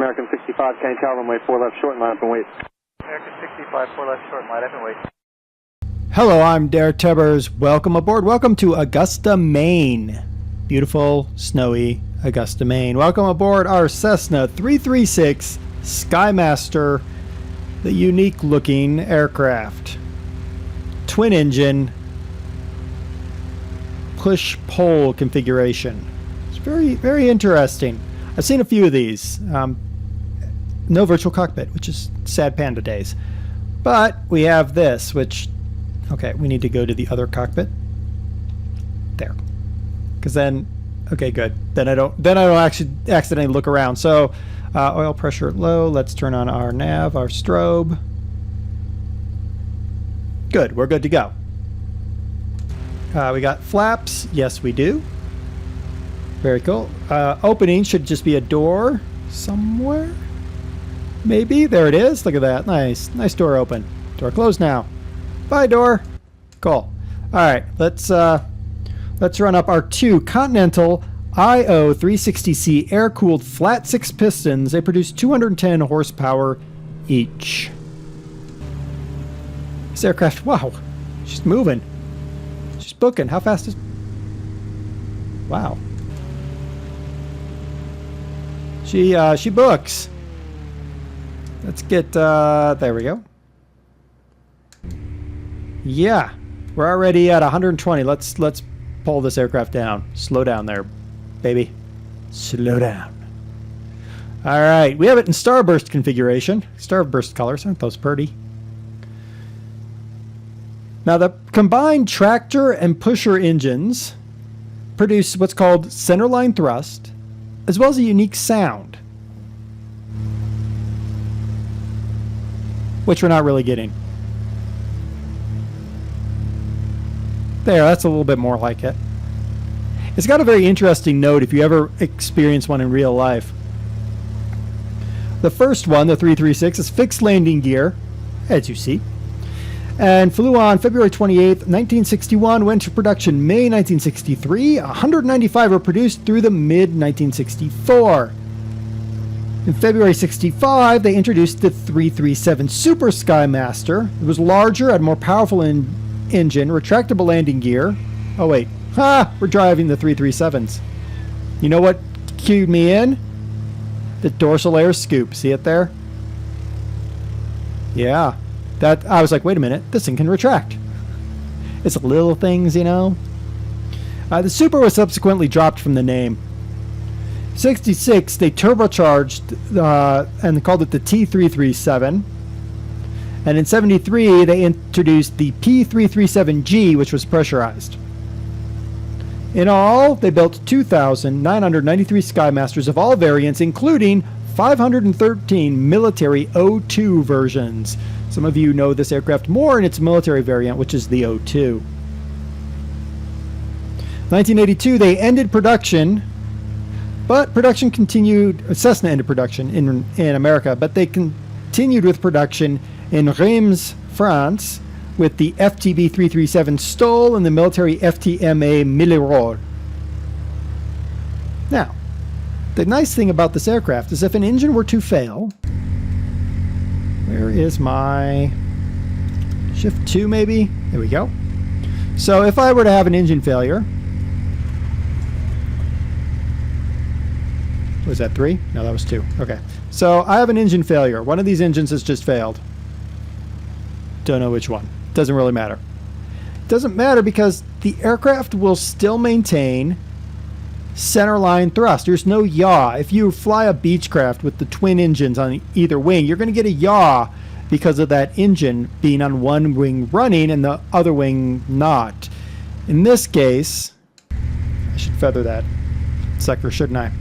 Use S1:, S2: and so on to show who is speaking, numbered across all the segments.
S1: American 65, can't tell runway 4 left short and line up and wait.
S2: American 65, 4 left short, line up and wait.
S3: Hello, I'm DerTebbers. Welcome aboard. Welcome to Augusta, Maine. Beautiful, snowy Augusta, Maine. Welcome aboard our Cessna 336 Skymaster, the unique looking aircraft. Twin engine, push-pull configuration. It's very, very interesting. I've seen a few of these. No virtual cockpit, which is sad panda days. But we have this, which, okay, we need to go to the other cockpit. There. Because then, okay, good. Then I don't actually accidentally look around. So, oil pressure low. Let's turn on our nav, our strobe. Good, we're good to go. We got flaps. Yes, we do. Very cool. Opening should just be a door somewhere. Maybe. There it is. Look at that. Nice. Nice door open. Door closed now. Bye, door. Cool. All right. Let's run up our two Continental IO 360C air-cooled flat six pistons. They produce 210 horsepower each. This aircraft, wow, she's moving. She's booking. How fast is... Wow. She books. Let's get, there we go. Yeah, we're already at 120. Let's pull this aircraft down. Slow down there, baby. Slow down. All right, we have it in starburst configuration. Starburst colors, aren't those pretty? Now, the combined tractor and pusher engines produce what's called centerline thrust, as well as a unique sound, which we're not really getting. There, that's a little bit more like it. It's got a very interesting note if you ever experience one in real life. The first one, the 336, is fixed landing gear, as you see, and flew on February 28th, 1961, went to production May 1963. 195 were produced through the mid-1964. In February 65, they introduced the 337 Super Skymaster. It was larger, had more powerful engine, retractable landing gear. Oh wait, we're driving the 337s. You know what cued me in? The dorsal air scoop. See it there? Yeah. That I was like, wait a minute, this thing can retract. It's little things, you know. The Super was subsequently dropped from the name. 66, they turbocharged and called it the T337. And in 73, they introduced the P337G, which was pressurized. In all, they built 2,993 Skymasters of all variants, including 513 military O2 versions. Some of you know this aircraft more in its military variant, which is the O2. 1982, they ended production, but production continued. Cessna ended production in America, but they continued with production in Reims, France, with the FTB 337 Stoll and the military FTMA Milleror. Now, the nice thing about this aircraft is if an engine were to fail, where is my shift 2 maybe? There we go. So if I were to have an engine failure, was that 3? No, that was 2. Okay. So I have an engine failure. One of these engines has just failed. Don't know which one. Doesn't really matter. Doesn't matter because the aircraft will still maintain centerline thrust. There's no yaw. If you fly a Beechcraft with the twin engines on either wing, you're going to get a yaw because of that engine being on one wing running and the other wing not. In this case, I should feather that sucker, shouldn't I?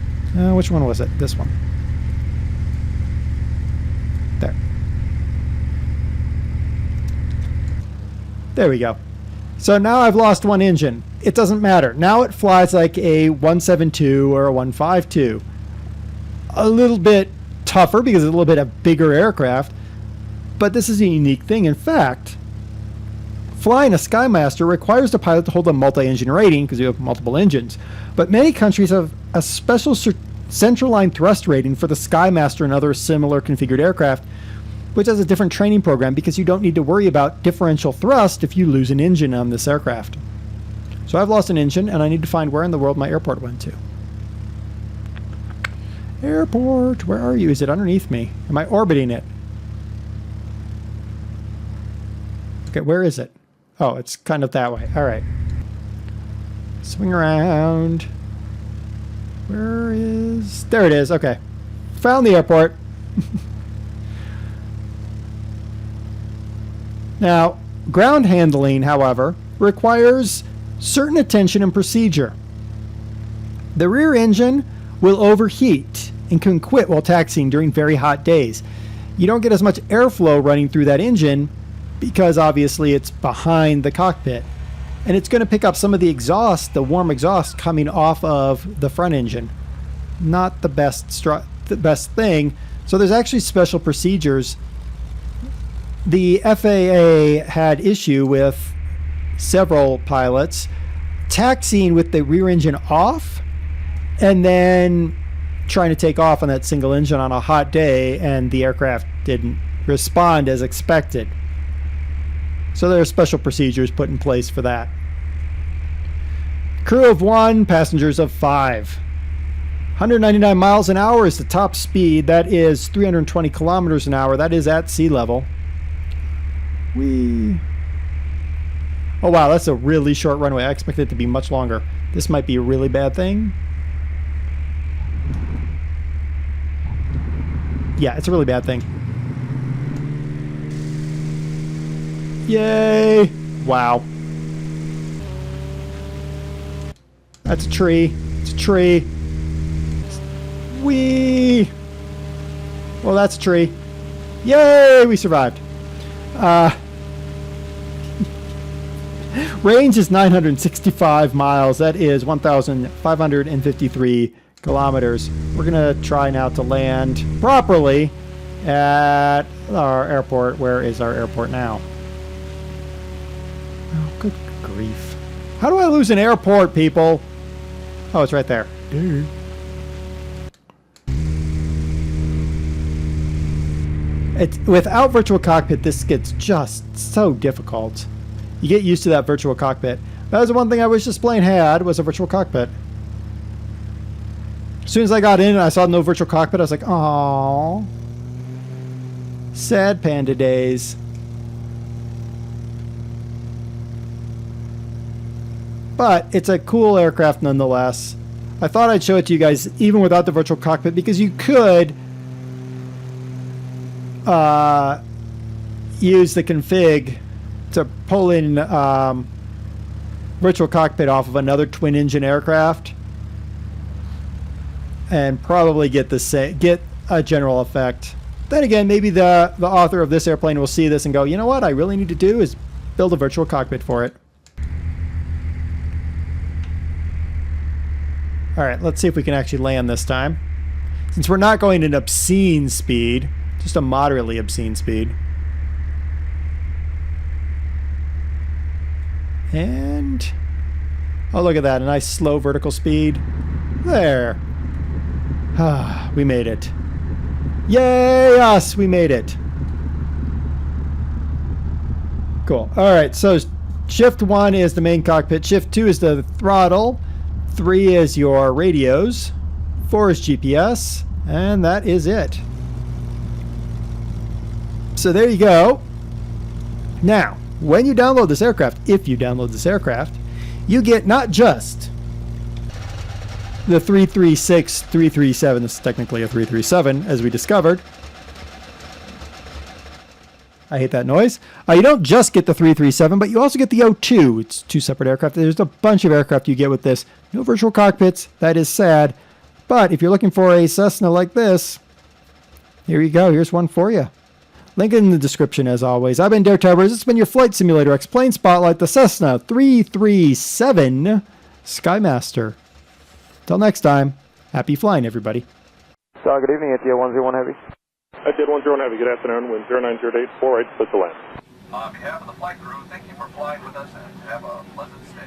S3: Which one was it? This one. There. There we go. So now I've lost one engine. It doesn't matter. Now it flies like a 172 or a 152. A little bit tougher because it's a little bit a bigger aircraft, but this is a unique thing. In fact, flying a Skymaster requires the pilot to hold a multi-engine rating because you have multiple engines. But many countries have a special central line thrust rating for the Skymaster and other similar configured aircraft, which has a different training program because you don't need to worry about differential thrust if you lose an engine on this aircraft. So I've lost an engine, and I need to find where in the world my airport went to. Airport, where are you? Is it underneath me? Am I orbiting it? Okay, where is it? Oh, it's kind of that way. All right. Swing around. Where is... There it is. Okay. Found the airport. Now, ground handling, however, requires certain attention and procedure. The rear engine will overheat and can quit while taxiing during very hot days. You don't get as much airflow running through that engine because obviously it's behind the cockpit. And it's going to pick up some of the exhaust, the warm exhaust coming off of the front engine. Not the best thing. So there's actually special procedures. The FAA had issue with several pilots taxiing with the rear engine off and then trying to take off on that single engine on a hot day, and the aircraft didn't respond as expected. So there are special procedures put in place for that. Crew of 1, passengers of 5. 199 miles an hour is the top speed. That is 320 kilometers an hour. That is at sea level. Oh wow, that's a really short runway. I expected it to be much longer. This might be a really bad thing. Yeah, it's a really bad thing. Yay! Wow. That's a tree. It's a tree. Whee! Well, that's a tree. Yay! We survived. Range is 965 miles. That is 1,553 kilometers. We're going to try now to land properly at our airport. Where is our airport now? Oh, good grief. How do I lose an airport, people? Oh, it's right there. Without virtual cockpit, this gets just so difficult. You get used to that virtual cockpit. That was the one thing I wish this plane had, was a virtual cockpit. As soon as I got in and I saw no virtual cockpit, I was like, aww. Sad panda days. But it's a cool aircraft nonetheless. I thought I'd show it to you guys even without the virtual cockpit, because you could use the config to pull in virtual cockpit off of another twin engine aircraft and probably get a general effect. Then again, maybe the author of this airplane will see this and go, you know what I really need to do is build a virtual cockpit for it. Alright, let's see if we can actually land this time. Since we're not going at an obscene speed, just a moderately obscene speed. And oh, look at that, a nice slow vertical speed. There. Ah, we made it. Yay us, we made it. Cool. All right, so shift 1 is the main cockpit, shift 2 is the throttle, 3 is your radios, 4 is GPS, and that is it. So there you go. Now, when you download this aircraft, if you download this aircraft, you get not just the 336, 337, this is technically a 337, as we discovered. I hate that noise. You don't just get the 337, but you also get the O2. It's 2 separate aircraft. There's a bunch of aircraft you get with this. No virtual cockpits. That is sad. But if you're looking for a Cessna like this, here you go. Here's one for you. Link in the description as always. I've been DerTebbers. It's been your Flight Simulator X Plane Spotlight, the Cessna 337 Skymaster. Till next time, happy flying, everybody.
S2: Good evening, ATO 101 Heavy.
S4: ATO 101 Heavy, good afternoon. Wind 090848, clear to land.
S5: On behalf of the flight crew, thank you for flying with us and have a pleasant stay.